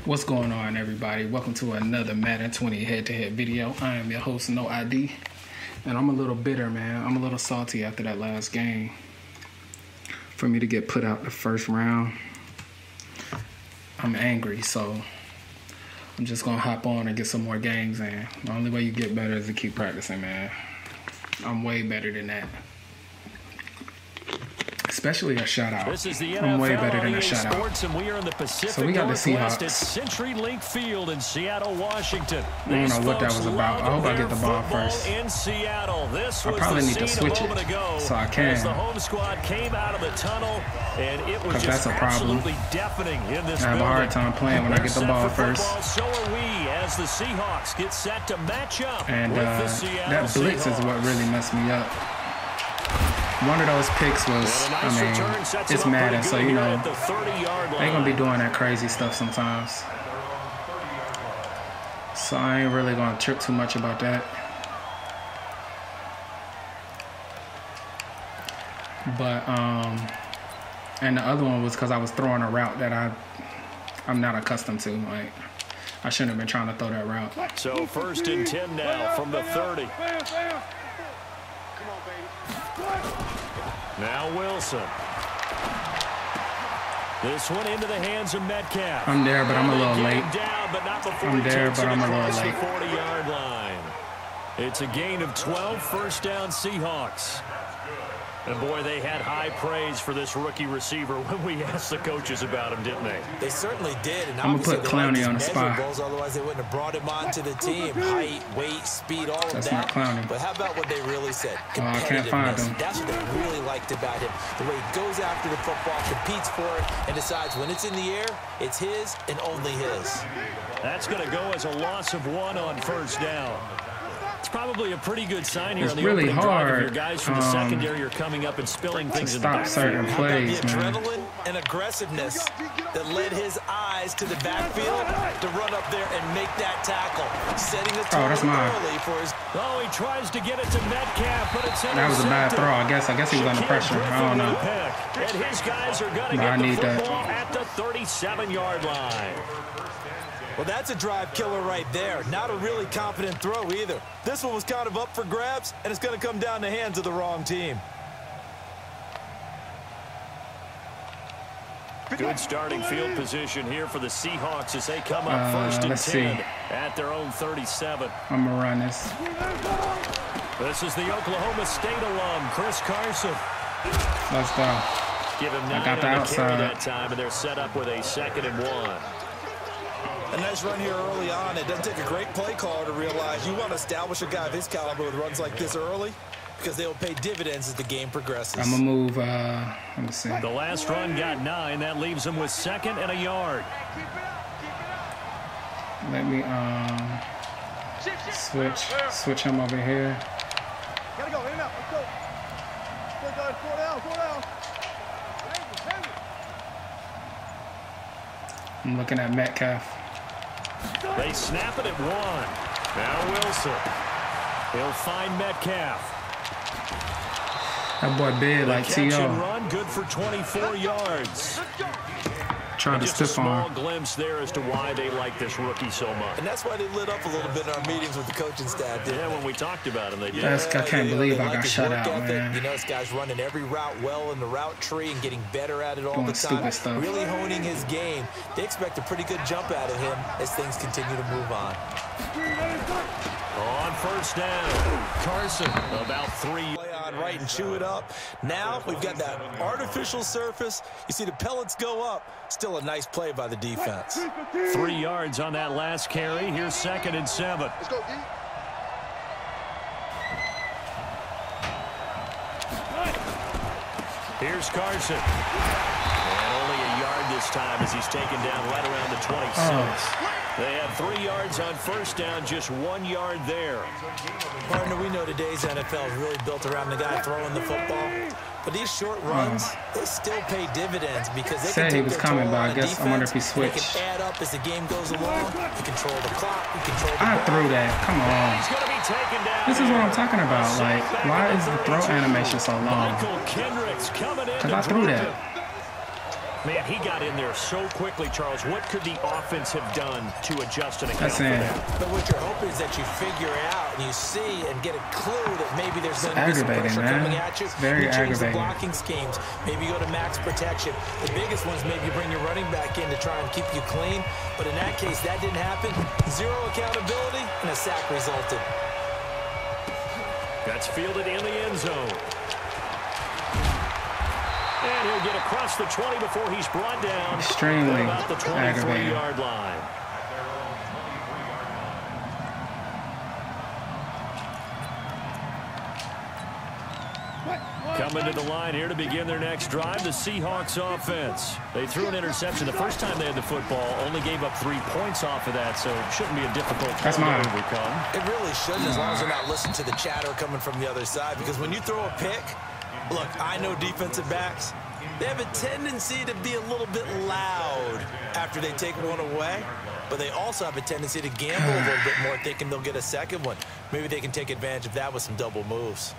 What's going on, everybody? Welcome to another Madden 20 head-to-head video. I am your host, No ID, and I'm a little bitter, man. I'm a little salty after that last game. For me to get put out the first round, I'm angry, so I'm just gonna hop on and get some more games in. The only way you get better is to keep practicing, man. I'm way better than that. Especially a shutout. This is the I'm way NFL better than a Sports, shutout. and we are in the Pacific So we got the Northwest at Seahawks. CenturyLink Field in Seattle, Washington. I don't know what that was about. I hope I get the ball first. In Seattle. This I was probably the need to scene switch a moment it ago so I as can. the home squad came out of the tunnel, and it was just that's a problem. absolutely deafening in this I have a hard time playing when I get the ball first. So are we as the Seahawks get set to match up And with the Seattle that blitz Seahawks. is what really messed me up. One of those picks was, I mean, it's Madden, so you know, they're going to be doing that crazy stuff sometimes. So I ain't really going to trip too much about that. But, and the other one was because I was throwing a route that I'm not accustomed to. Like, I shouldn't have been trying to throw that route. So 1st and 10 now from the 30. Now Wilson. This one into the hands of Metcalf. I'm there, but I'm a little late. I'm there, but I'm a little late. 40-yard line. It's a gain of 12, first down Seahawks. And boy, they had high praise for this rookie receiver when we asked the coaches about him, didn't they? They certainly did. And I'm going to put Clowney on the spot. Otherwise, they wouldn't have brought him onto the team. Height, weight, speed, all of that. That's not Clowney. But how about what they really said? I can't find him. That's what they really liked about him. The way he goes after the football, competes for it, and decides when it's in the air, it's his and only his. That's going to go as a loss of 1 on first down. It's probably a pretty good sign here on the really opening drive if your hard, guys from the secondary are coming up and spilling things in the stop backfield. certain plays, the man. adrenaline and aggressiveness that led his eyes to the backfield to run up there and make that tackle, setting the tone early for his. Oh, he tries to get it to Metcalf, but it's That was a bad throw. I guess he was under pressure. I don't know. And his guys are going to get the football at the 37-yard line. Well, that's a drive killer right there. Not a really confident throw either. This one was kind of up for grabs, and it's going to come down the hands of the wrong team. Good starting field position here for the Seahawks as they come up 1st and 10 at their own 37. I'm going to run this. This is the Oklahoma State alum, Chris Carson. Let's go. Give him 9 got the on the outside. carry that time, and they're set up with a 2nd and 1. A nice run here early on. It doesn't take a great play caller to realize you want to establish a guy of his caliber with runs like this early because they'll pay dividends as the game progresses. I'm going to move, let me see. The last run got 9. That leaves him with 2nd and a yard. Let me switch him over here. Gotta go, him out, let's go. Go down. I'm looking at Metcalf. They snap it at 1. Now Wilson. He'll find Metcalf. That boy big like Catch and T.O. run, good for 24 yards. Trying to Just a stiff small arm. glimpse there as to why they like this rookie so much. And that's why they lit up a little bit in our meetings with the coaching staff. Yeah, when we talked about him, they did. I can't believe I got shut out, ethic. man. You know, this guy's running every route well in the route tree and getting better at it all Doing the time. stupid stuff. Really honing his game. They expect a pretty good jump out of him as things continue to move on. On 1st down, Carson about 3. Play on right and chew it up. Now we've got that artificial surface. You see the pellets go up. Still a nice play by the defense. 3 yards on that last carry. Here's 2nd and 7. Let's go, D. Here's Carson. And only a yard this time as he's taken down right around the 26. They have 3 yards on 1st down, just 1 yard there. Partner, we know today's NFL is really built around the guy throwing the football. But these short runs, they still pay dividends because they Said can he take was their coming, toll but I on guess I wonder if he defense. switched. They can add up as the game goes along. You control the clock. You control the I ball. threw that. Come on. He's going to be taken down. This is what I'm talking about. Like, why is the throw animation so long? Michael Kendricks coming in. Because I threw that. Man, he got in there so quickly, Charles. What could the offense have done to adjust and account for that? But what you're hoping is that you figure out and you see and get a clue that maybe there's going to be some pressure coming at you. It's very aggravating. The blocking schemes. Maybe you go to max protection. The biggest ones, maybe you bring your running back in to try and keep you clean. But in that case, that didn't happen. Zero accountability, and a sack resulted. That's fielded in the end zone. And he'll get across the 20 before he's brought down. Extremely about the 23-yard line. Coming to the line here to begin their next drive, the Seahawks offense. They threw an interception the first time they had the football, only gave up 3 points off of that, so it shouldn't be a difficult thing to overcome. It really shouldn't, as long as they're not listening to the chatter coming from the other side, because when you throw a pick, look, I know defensive backs, they have a tendency to be a little bit loud after they take one away, but they also have a tendency to gamble a little bit more thinking they'll get a second one. Maybe they can take advantage of that with some double moves.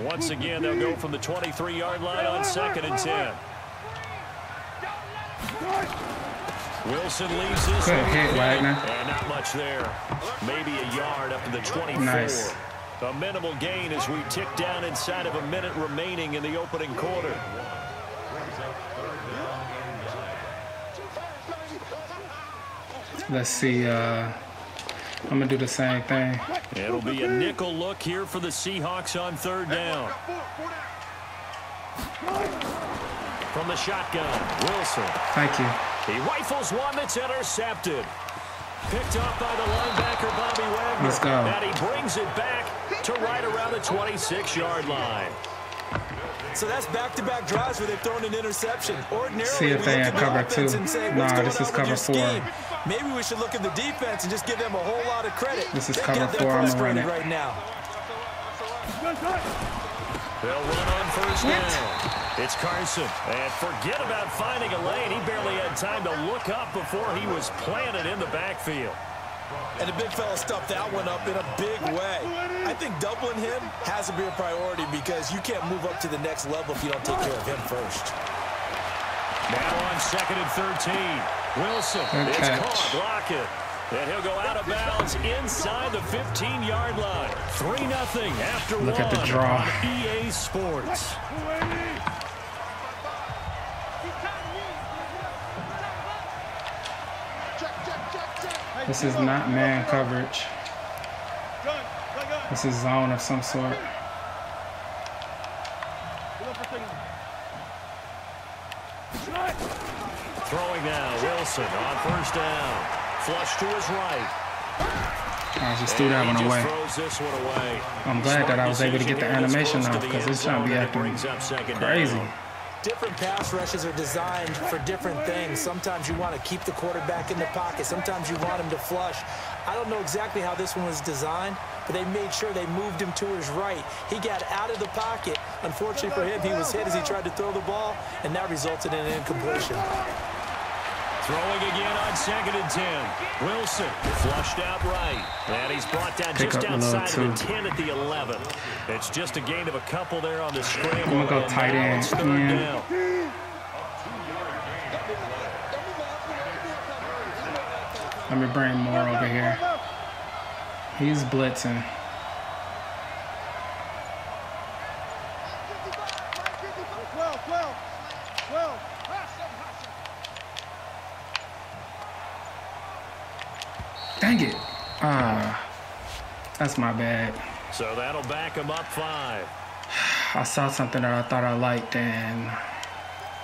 Once again, they'll go from the 23-yard line on 2nd and 10. Wilson leaves this good hit, Wagner. And not much there. Maybe a yard up to the 24. Nice. A minimal gain as we tick down inside of a minute remaining in the opening quarter. Let's see. I'm going to do the same thing. It'll be a nickel look here for the Seahawks on 3rd down. From the shotgun, Wilson. Thank you. He rifles one that's intercepted. Picked off by the linebacker, Bobby Wagner. Let's go. And he brings it back to right around the 26-yard line. So that's back-to-back drives where they've thrown an interception. Ordinarily, see if they had cover 2. Nah, this is cover 4. Maybe we should look at the defense and just give them a whole lot of credit. This is cover 4. I'm going to run it. Right now. They'll run on 1st down. It's Carson. And forget about finding a lane. He barely had time to look up before he was planted in the backfield. And the big fella stuffed that one up in a big way. I think doubling him has to be a priority because you can't move up to the next level if you don't take care of him first. Now on 2nd and 13. Wilson. It's caught. Block it. And he'll go out of bounds inside the 15-yard line. 3-0 after Look at the draw. On EA Sports. This is not man coverage. This is zone of some sort. Throwing now, Wilson on 1st down. Flush to his right. I just threw that one away. Throws this one away. I'm glad that I was able to get the animation off because it's trying to be acting crazy. Different pass rushes are designed for different things. Sometimes you want to keep the quarterback in the pocket. Sometimes you want him to flush. I don't know exactly how this one was designed, but they made sure they moved him to his right. He got out of the pocket. Unfortunately for him, he was hit as he tried to throw the ball, and that resulted in an incompletion. Throwing again on 2nd and 10. Wilson flushed out right. And he's brought down just outside of the 10 at the 11. It's just a gain of a couple there on the scramble. I'm going to go tight end. Down. Let me bring Moore over here. He's blitzing. Dang it. That's my bad. So that'll back him up 5. I saw something that I thought I liked, and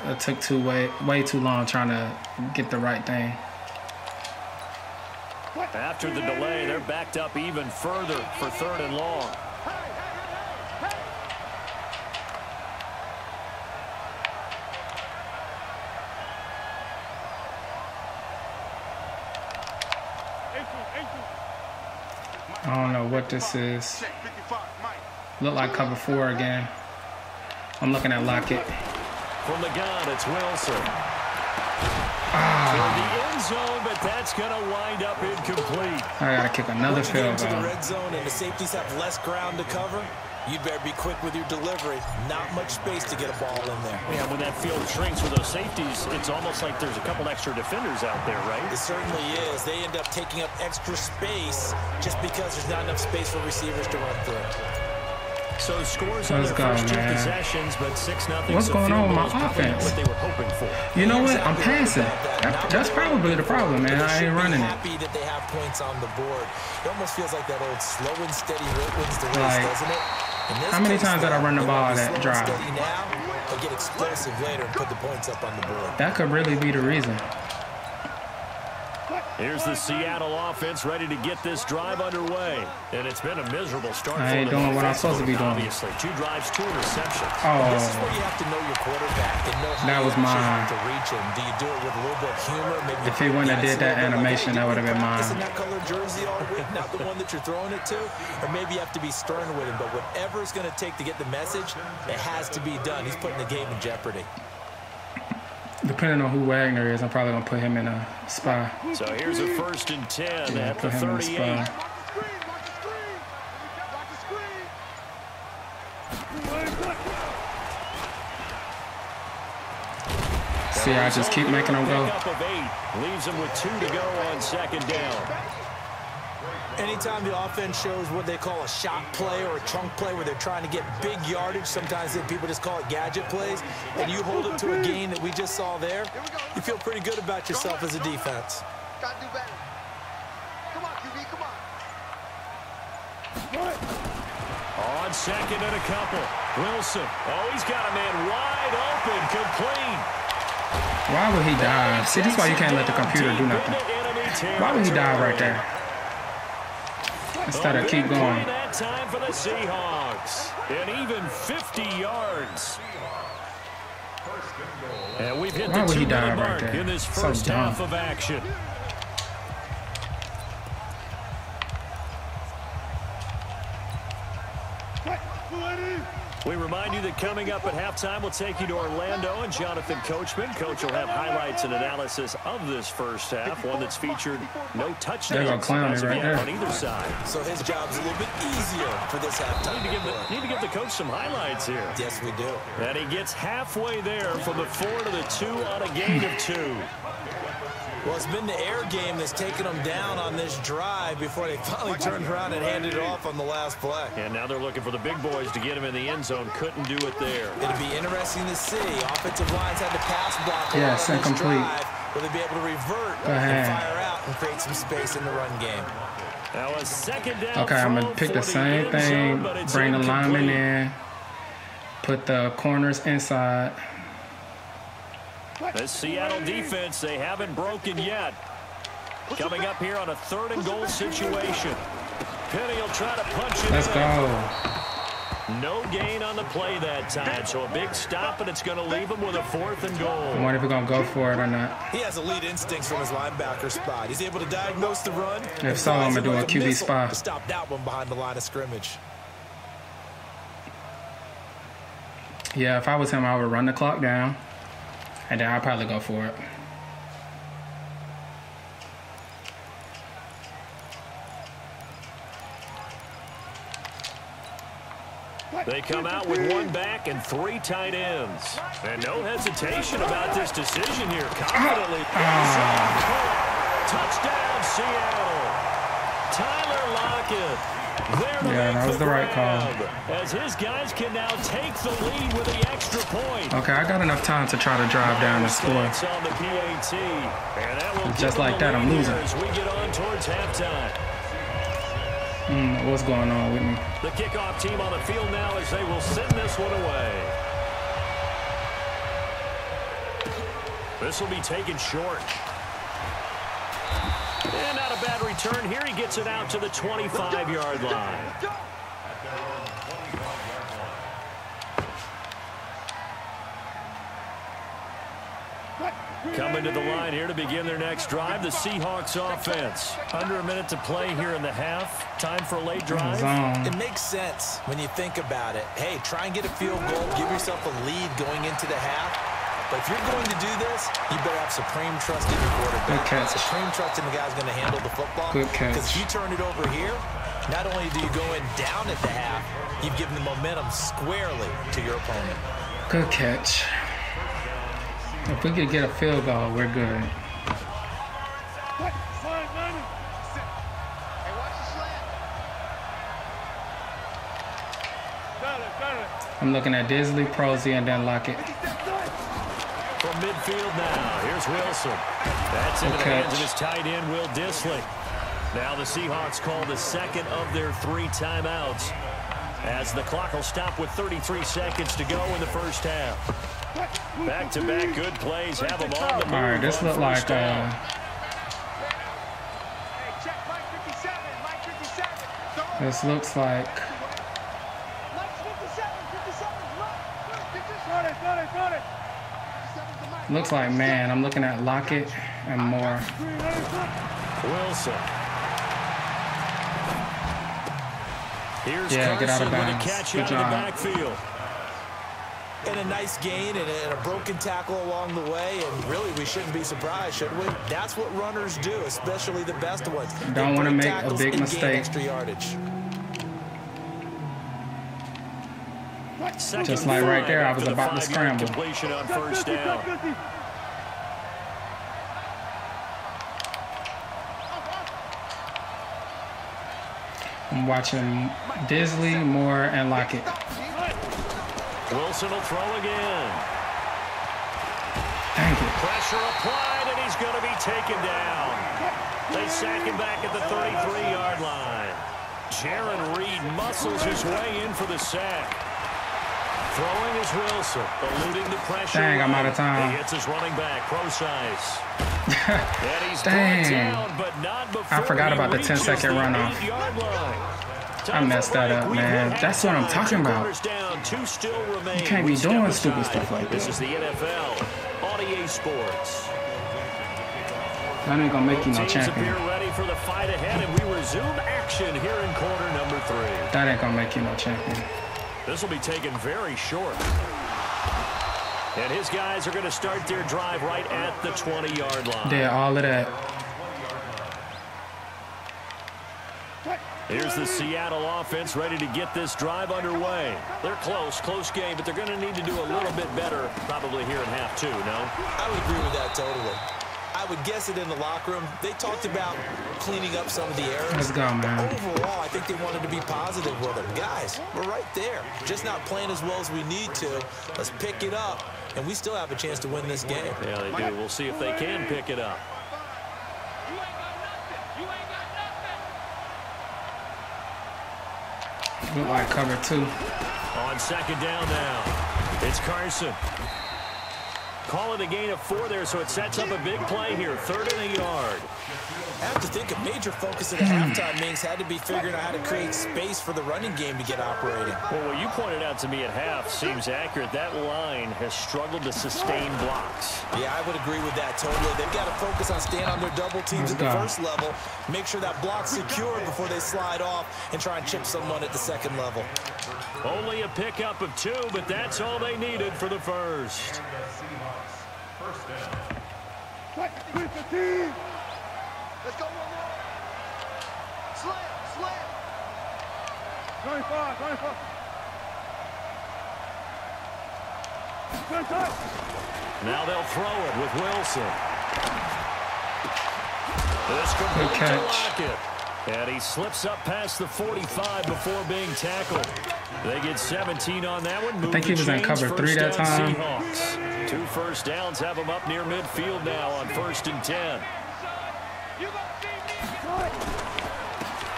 it took way too long trying to get the right thing. After the delay, they're backed up even further for 3rd and long. I don't know what this is. Look like cover 4 again. I'm looking at Lockett. From the gun, it's Wilson. the end zone, but that's going to wind up incomplete. I got to kick another field goal. goal. The red zone and the safeties have less ground to cover. You better be quick with your delivery. Not much space to get a ball in there. Yeah, when that field shrinks with those safeties, it's almost like there's a couple extra defenders out there, right? It certainly is. They end up taking up extra space just because there's not enough space for receivers to run through. So scores on their first two possessions, but 6-0. What's going on with my offense? What they were hoping for. You know what? I'm passing. That's probably the problem, man. I ain't running it. Happy that they have points on the board. It almost feels like that old slow and steady wins the race, doesn't it? How many times did I run the ball that drive? Now, but get explosive later and put the points up on the board. That could really be the reason. Here's the Seattle offense ready to get this drive underway. And it's been a miserable start. I ain't doing what I'm supposed to be doing. Obviously, 2 drives, 2 interceptions. Oh, this is where you have to know your quarterback and know how that was mine. to reach him. Do you do it with a little bit of humor? Maybe if he wouldn't have did that animation, that would have been mine. Isn't that color jersey all week, not the one that you're throwing it to? Or maybe you have to be stern with him. But whatever it's going to take to get the message, it has to be done. He's putting the game in jeopardy. Depending on who Wagner is, I'm probably going to put him in a spy. So here's a 1st and 10 at the 38. See, I just keep making them go. Leaves him with 2 to go on 2nd down. Anytime the offense shows what they call a shot play or a chunk play where they're trying to get big yardage, sometimes people just call it gadget plays, and you hold it to a gain that we just saw there, you feel pretty good about yourself as a defense. Got to do better. Come on, QB, come on. On 2nd and a couple. Wilson. Oh, he's got a man wide open, complete. Why would he die? See, this is why you can't let the computer do nothing. Why would he die right there? Instead of keep going. That time for the Seahawks. And even 50 yards. And we've hit the 2-minute mark in this first half of action. We remind you that coming up at halftime, we'll take you to Orlando and Jonathan Coachman. Coach will have highlights and analysis of this first half, one that's featured no touchdowns as of yet on either side. So his job's a little bit easier for this halftime. Need to give the coach some highlights here. Yes, we do. And he gets halfway there from the 4 to the 2 on a gain of 2. Well, it's been the air game that's taken them down on this drive before they finally turned around and handed it off on the last play. And now they're looking for the big boys to get him in the end zone. Couldn't do it there. It'll be interesting to see. Offensive lines had to pass block. Yes, incomplete. Will they be able to revert and fire out and create some space in the run game? Now a 2nd down. Okay, I'm going to pick the same thing, bring the lineman in, put the corners inside. The Seattle defense, they haven't broken yet. Coming up here on a 3rd and goal situation. Penny will try to punch it. Let's go. No gain on the play that time, so a big stop, and it's going to leave him with a 4th and goal. I wonder if he's going to go for it or not. He has elite instincts from his linebacker spot. He's able to diagnose the run. If so, I'm going to do a QB spy. Stop that one behind the line of scrimmage. Yeah, if I was him, I would run the clock down. And then I'll probably go for it. They come out with 1 back and 3 tight ends. And no hesitation about this decision here. Confidently. Touchdown, Seattle. Tyler Lockett. Yeah, that was the right call. As his guys can now take the lead with the extra point. Okay, I got enough time to try to drive down the score. Just like that, I'm losing. As we get on towards halftime. What's going on with me? The kickoff team on the field now as they will send this one away. This will be taken short. And not a bad return here. He gets it out to the 25-yard line. Coming to the line here to begin their next drive, the Seahawks offense. Under a minute to play here in the half. Time for a late drive. It makes sense when you think about it. Hey, try and get a field goal. Give yourself a lead going into the half. But if you're going to do this, you better have supreme trust in your quarterback. Good catch. Supreme trust in the guy's going to handle the football. Good catch. Because if you turn it over here, not only do you go in down at the half, you've given the momentum squarely to your opponent. Good catch. If we could get a field goal, we're good. I'm looking at Disley, Prosey, and then Lockett. From midfield now, here's Wilson. That's into the hands of his tight end, Will Disley. Now the Seahawks call the second of their 3 timeouts as the clock will stop with 33 seconds to go in the first half. Back-to-back good plays have them on the move. All right, this looked like this looks like man. I'm looking at Lockett and Moore. Wilson. Here's get out of Carson bounds. with a catch Good out job. of the backfield. And a nice gain and a broken tackle along the way, and really we shouldn't be surprised, should we? That's what runners do, especially the best ones. Don't want to make a big mistake. Extra yardage. Just like right there, I was about to scramble. Completion on first down. I'm watching Disley, Moore, and Lockett. Wilson will throw again. Dang it. Pressure applied, and he's going to be taken down. They sack him back at the 33-yard line. Jaron Reed muscles his way in for the sack. Throwing is Wilson, eluding the pressure. Dang, I'm out of time. He hits his running back, Procise. And he's Dang. brought down, but not before I forgot about the 10-second runoff. I messed that up, man. That's what I'm talking about. You can't be doing stupid stuff like this. this. This is the NFL on EA Sports. That ain't gonna make you no champion. Teams appear ready for the fight ahead, and we resume action here in quarter number 3. That ain't gonna make you no champion. This will be taken very short. And his guys are going to start their drive right at the 20-yard line. Did all of that. Here's the Seattle offense ready to get this drive underway. They're close game, but they're going to need to do a little bit better probably here in half 2, no? I would agree with that totally. I would guess it in the locker room. They talked about cleaning up some of the errors. Let's go, man. Overall, I think they wanted to be positive with them. Guys, we're right there. Just not playing as well as we need to. Let's pick it up, and we still have a chance to win this game. Yeah, they do. We'll see if they can pick it up. Look like cover 2. On second down now, it's Carson. Call it a gain of 4 there, so it sets up a big play here. 3rd and a yard. I have to think a major focus of the halftime innings had to be figuring out how to create space for the running game to get operating. Well, what you pointed out to me at half seems accurate. That line has struggled to sustain blocks. Yeah, I would agree with that totally. They've got to focus on staying on their double teams at the first level, make sure that block's secured before they slide off and try and chip someone at the second level. Only a pickup of 2, but that's all they needed for the first. Let's go one more. Slam. 25. Now they'll throw it with Wilson. This Good complete to catch. Lockett. And he slips up past the 45 before being tackled. They get 17 on that one. I think he was in cover 3 that time. Seahawks. 2 first downs have him up near midfield now on 1st and 10.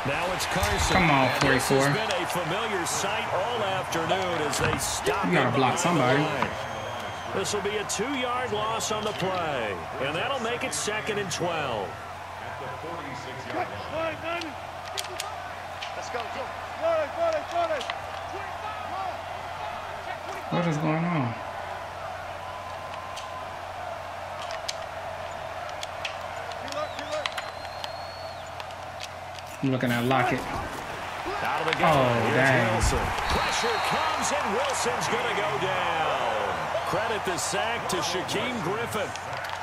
Now it's Carson. Come on, 44. This has been a familiar sight all afternoon as they stop. You gotta block somebody. This will be a 2-yard loss on the play, and that'll make it 2nd and 12. Let's go. What is going on? I'm looking at Lockett. Out of the game. Oh, Here's dang. Wilson. Pressure comes, and Wilson's going to go down. credit the sack to Shaquem Griffin.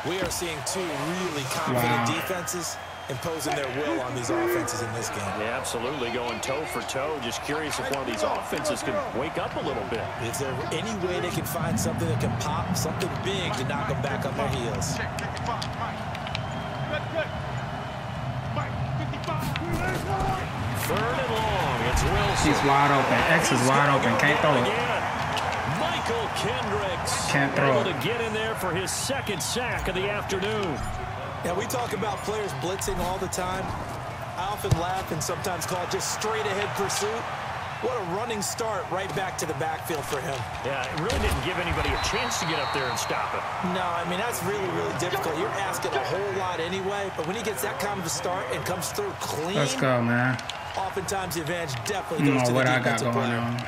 We are seeing two really confident defenses imposing their will on these offenses in this game. Yeah, absolutely, going toe for toe. Just curious if one of these offenses can wake up a little bit. Is there any way they can find something that can pop, something big to knock them back on their heels? Third and long. It's Wilson. He's wide open. X is wide open. Can't throw it. Michael Kendricks Can't throw able it. to get in there for his second sack of the afternoon. Yeah, we talk about players blitzing all the time. I often laugh and sometimes call it just straight ahead pursuit. What a running start right back to the backfield for him. Yeah, it really didn't give anybody a chance to get up there and stop it. No, I mean, that's really, really difficult. You're asking a whole lot anyway, but when he gets that kind of a start and comes through clean, Let's go, man. oftentimes the advantage definitely goes to the What I got defensive going player. on.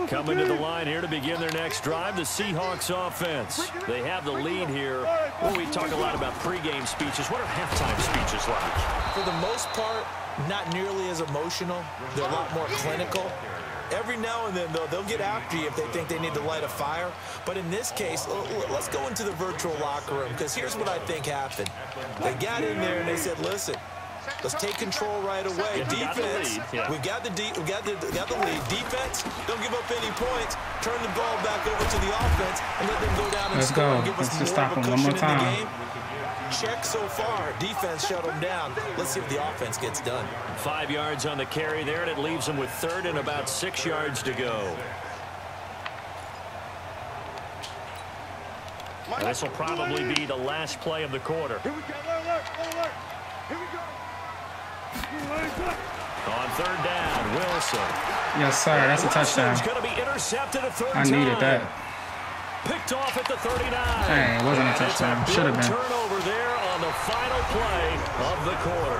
Coming to the line here to begin their next drive, the Seahawks offense. They have the lead here. Well, we talk a lot about pregame speeches. What are halftime speeches like? For the most part, not nearly as emotional. They're a lot more clinical. Every now and then, though, they'll get after you if they think they need to light a fire. But in this case, let's go into the virtual locker room, because here's what I think happened. They got in there and they said, listen, let's take control right away. Defense, we've got the lead. Defense, don't give up any points. Turn the ball back over to the offense and let them go down and score and give us more of a cushion in the game. Check so far. Defense shut them down. Let's see if the offense gets done. 5 yards on the carry there, and it leaves them with third and about 6 yards to go. This will probably be the last play of the quarter. Here we go. Alert. Here we go. On third down, Wilson. Yes, sir. That's a touchdown. Wilson's going to be intercepted a third I time. needed that. Picked off at the 39. Dang, it wasn't a touchdown. Should have been. Turnover there on the final play of the quarter.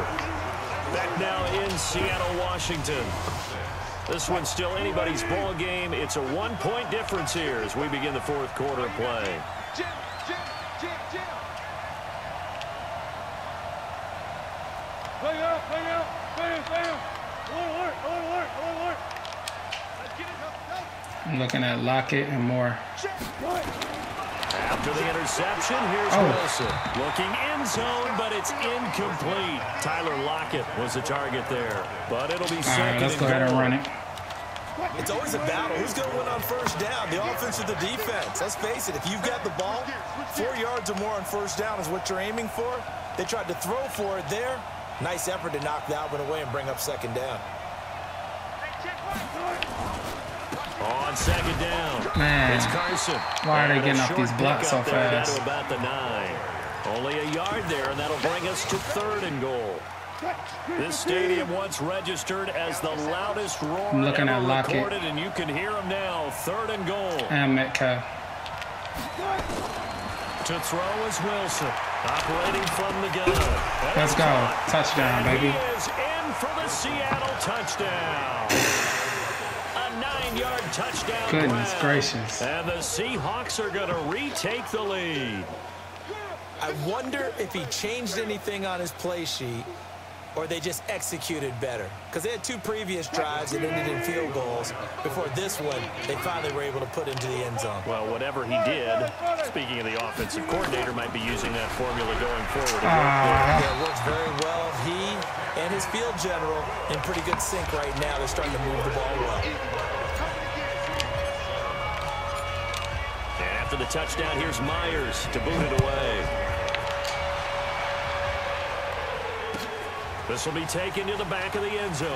Back now in Seattle, Washington. This one's still anybody's ball game. It's a 1-point difference here as we begin the fourth quarter of play. Jim. Play out. Alert. Let's get it. Go. I'm looking at Lockett and Moore. After the interception, here's Wilson. Looking end zone, but it's incomplete. Tyler Lockett was the target there, but it'll be second. All right, let's go ahead and run it. It's always a battle. Who's going to win on first down, the offense or the defense? Let's face it, if you've got the ball, 4 yards or more on first down is what you're aiming for. They tried to throw for it there. Nice effort to knock that one away and bring up second down. On second down, Man, it's Carson. why are they And a getting off short these blocks so pickup there down fast? to about the 9. Only a yard there, and that'll bring us to third and goal. This stadium once registered as the loudest roar I'm looking ever at Lockett. recorded, and you can hear them now. Third and goal. And Metcalf. To throw is Wilson, operating from the gun. Let's go. Touchdown, baby. He is in for the Seattle touchdown. A 9-yard touchdown. Goodness grab. gracious. And the Seahawks are going to retake the lead. I wonder if he changed anything on his play sheet or they just executed better. Because they had 2 previous drives that ended in field goals. Before this one, they finally were able to put into the end zone. Well, whatever he did, speaking of the offensive coordinator, might be using that formula going forward. Yeah, it works very well. He and his field general in pretty good sync right now. They're starting to move the ball well. And after the touchdown, here's Myers to boot it away. This will be taken to the back of the end zone.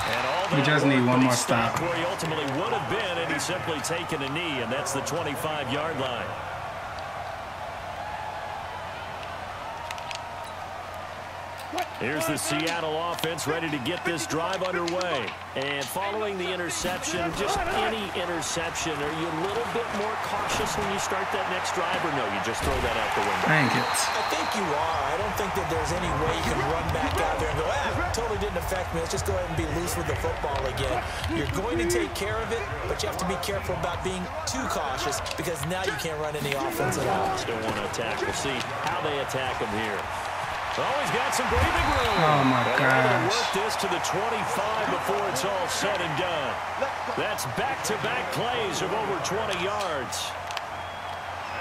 And all We just need one more stop. Where he ultimately would have been, and he's simply taken a knee, and that's the 25-yard line. Here's the Seattle offense ready to get this drive underway. And following the interception, just any interception, are you a little bit more cautious when you start that next drive, or no, you just throw that out the window? Dang it. I think you are. I don't think that there's any way you can run back out there and go, totally didn't affect me. Let's just go ahead and be loose with the football again. You're going to take care of it, but you have to be careful about being too cautious because now you can't run any offense at all. Still want to attack. We'll see how they attack him here. Oh, he's got some breathing room. Oh, my gosh. Work this to the 25 before it's all said and done. That's back-to-back plays of over 20 yards.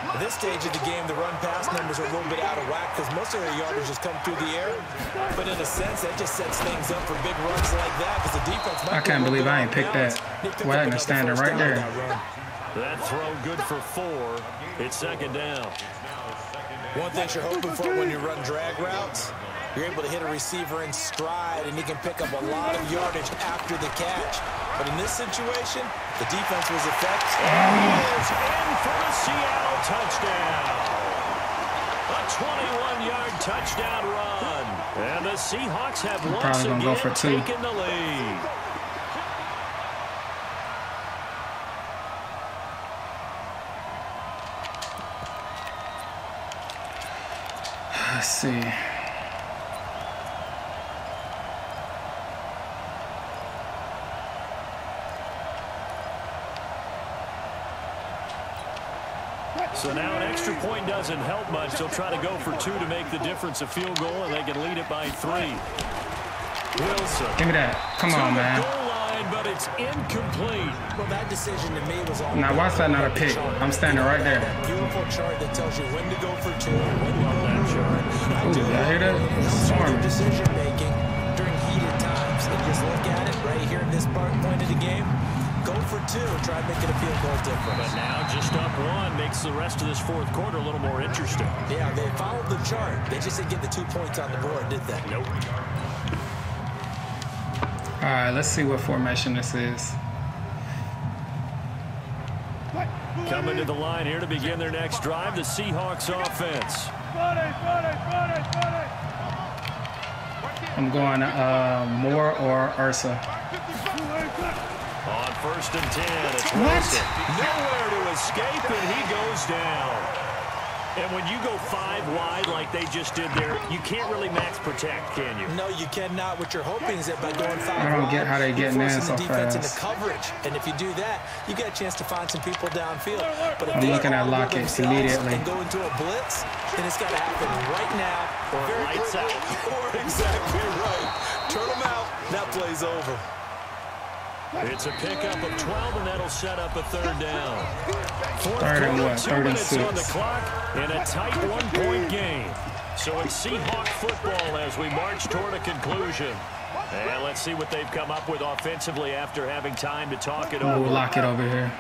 At this stage of the game, the run-pass numbers are a little bit out of whack because most of their yardage just come through the air. But in a sense, that just sets things up for big runs like that because the defense might I can't believe I ain't picked that. Well, I understand it right there. That throw good for 4. It's second down. One thing you're hoping for when you run drag routes, you're able to hit a receiver in stride, and he can pick up a lot of yardage after the catch. But in this situation, the defense was effective. Is in for a Seattle touchdown. A 21-yard touchdown run. And the Seahawks have once again taken the lead. Let's see. So now an extra point doesn't help much. They'll try to go for 2 to make the difference a field goal, and they can lead it by 3. Wilson. Give me that. Come on, man. Goal line, but it's incomplete. Well, that decision to me was all. Now, why's that not a pick? I'm standing right there. Beautiful chart that tells you when to go for 2 and when to go for 2. Ooh, y'all hear that? Storm. Decision making during heated times, and just look at it right here in this point of the game. Go for 2, try and make it a field goal difference. But now just up 1 makes the rest of this fourth quarter a little more interesting. Yeah, they followed the chart. They just didn't get the 2 points on the board, did they? Nope. All right, let's see what formation this is. Coming to the line here to begin their next drive, the Seahawks offense. I'm going Moore or Ursa. On 1st and 10, it's What? Wilson. Nowhere to escape, and he goes down. And when you go 5 wide like they just did there, you can't really max protect, can you? No, you cannot. What you're hoping is that by going 5 I don't get how they getting in so the defense fast. into coverage. And if you do that, you get a chance to find some people downfield. But if I'm looking at Lockett immediately. And go into a blitz, then it's got to happen right now. Or lights out. Or exactly right. Turn them out. That play's over. It's a pickup of 12, and that'll set up a 3rd down. 3rd and what? 3rd and 6. On the clock in a tight 1-point game. So it's Seahawk football as we march toward a conclusion. And let's see what they've come up with offensively after having time to talk it over. We'll lock it over here.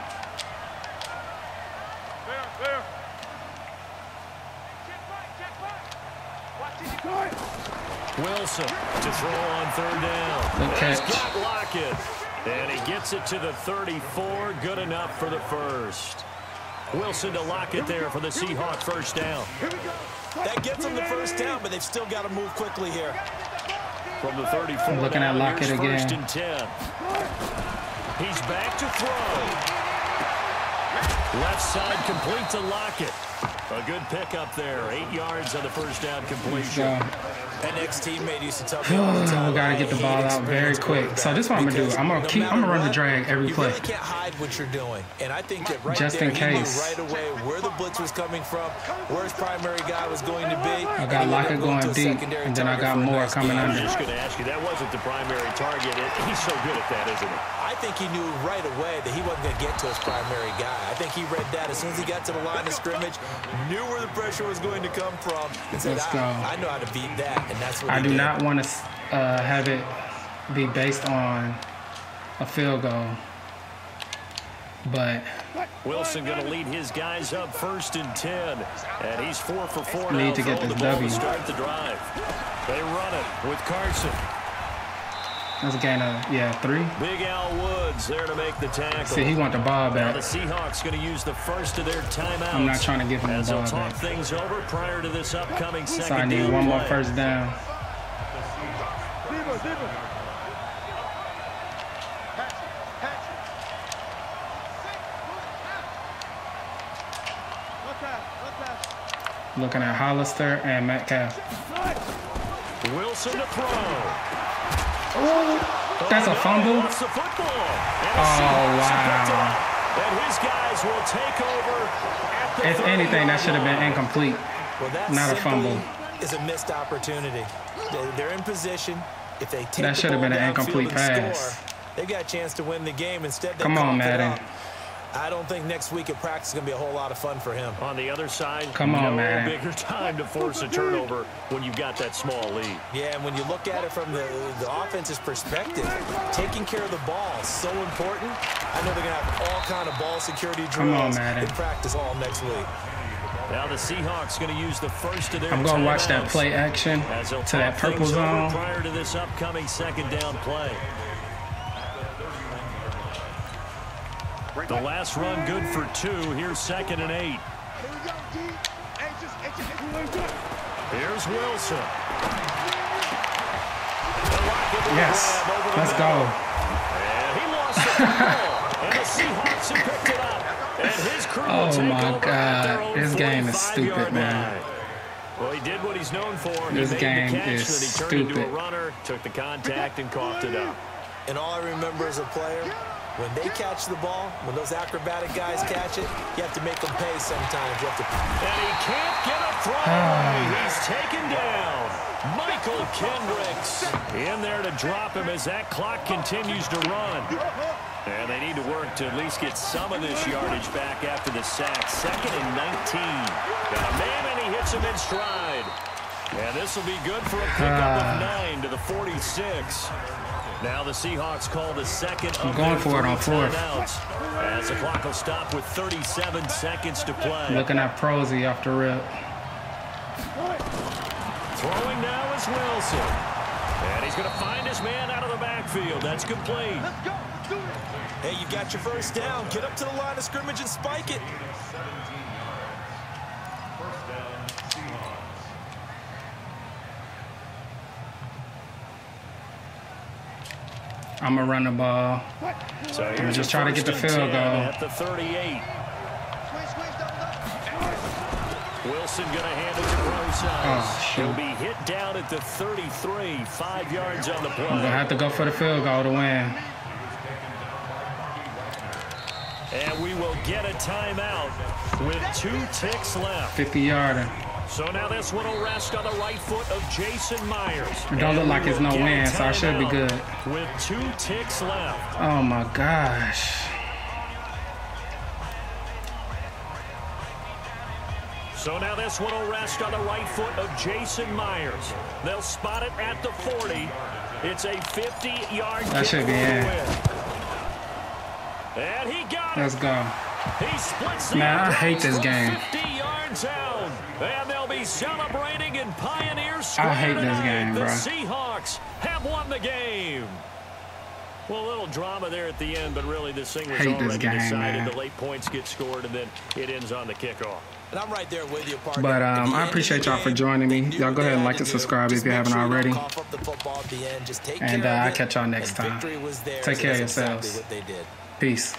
Wilson to throw on 3rd down. Good catch. He's got Lockett. And he gets it to the 34. Good enough for the 1st. Wilson to Lockett there for the Seahawk 1st down. That gets them the 1st down, but they've still got to move quickly here. From the 34 I'm looking at Lockett again. 1st and 10. He's back to throw. Left side complete to Lockett. A good pickup there. 8 yards on the 1st down completion. That next teammate used to tell me all the time. We gotta get the ball out very quick. So this is what I'm gonna do. I'm gonna run the drag every play. You really can't hide what you're doing. And I think that right Just there, in he knew case. right away where the blitz was coming from, where his primary guy was going to be. I got Lockett going deep, and then I got Moore coming I was under. just going to ask you, that wasn't the primary target. He's so good at that, isn't he? I think he knew right away that he wasn't going to get to his primary guy. I think he read that as soon as he got to the line of scrimmage, knew where the pressure was going to come from, and said, Let's go. I know how to beat that, and that's what I he do did. not want to have it be based on a field goal, but Wilson going to lead his guys up 1st and 10, and he's 4 for 4 now. Need to get this W. To start the drive. They run it with Carson. that's a gain of 3. Big Al Woods there to make the tackle. See, he want the ball Now back. the Seahawks going to use the 1st of their timeouts. I'm not trying to give him as the they'll ball talk back. things over prior to this upcoming second So I need down one more play. 1st down. Looking at Hollister and Metcalf. Wilson to throw. Oh, that's a fumble. Oh, wow. And his guys will take over at the If anything, that should have been incomplete. Well, that not a fumble. Is a missed opportunity. They're in position. If they take That should have been an incomplete pass. Score, they got a chance to win the game. Instead, they come on, Madden. I don't think next week at practice is going to be a whole lot of fun for him. On the other side, come on, man. Bigger time to force a turnover when you've got that small lead. Yeah, and when you look at it from the offense's perspective, taking care of the ball is so important. I know they're going to have all kind of ball security drills in practice all next week. Now the Seahawks going to use the first of their I'm going to watch that play action to that purple zone. Prior to this upcoming second down play. The last run good for 2. Here's 2nd and 8. Here's Wilson. Yes, let's go. And he lost the ball. And the Seahawks have picked it up. And his crew will take my God, this game is stupid, man. Well, he did what he's known for. This game he made the catch, is then he turned stupid. into a runner, took the contact, and coughed it up. And all I remember as a player, when they catch the ball, when those acrobatic guys catch it, you have to make them pay sometimes. You have to... And he can't get a throw. He's taken down. Michael Kendricks in there to drop him as that clock continues to run. And they need to work to at least get some of this yardage back after the sack. 2nd and 19. Got a man, and he hits him in stride. And this will be good for a pickup of 9 to the 46. Now the Seahawks call the second of their 3 timeouts as the clock will stop with 37 seconds to play. Looking at Prosy off the rip. Throwing now is Wilson. And he's going to find his man out of the backfield. That's complete. Let's go. Let's do it. Hey, you got your first down. Get up to the line of scrimmage and spike it. I'm going to run the ball. So I'm just trying to get the field goal. At the 38. Wilson going to hand it to Prosy. Oh, shoot. He'll be hit down at the 33. 5 yards on the play. I'm going to have to go for the field goal to win. And we will get a timeout with 2 ticks left. 50-yarder. So now this one will rest on the right foot of Jason Myers. It don't look like it's no win, so I should be good. With 2 ticks left. Oh, my gosh. So now this one will rest on the right foot of Jason Myers. They'll spot it at the 40. It's a 50-yard That should be in. And he got it. Let's go. He splits the Man, I hate this game. 50 yards out. And they'll be celebrating in Pioneer Square I hate this tonight. game, bro. The Seahawks have won the game. Well, a little drama there at the end, but really this thing was already decided. Man. The late points get scored, and then it ends on the kickoff. And I'm right there with you, partner. But I appreciate y'all for joining me. Y'all go ahead and like and subscribe if you haven't already. And I'll catch y'all next time. Take care of yourselves. Peace.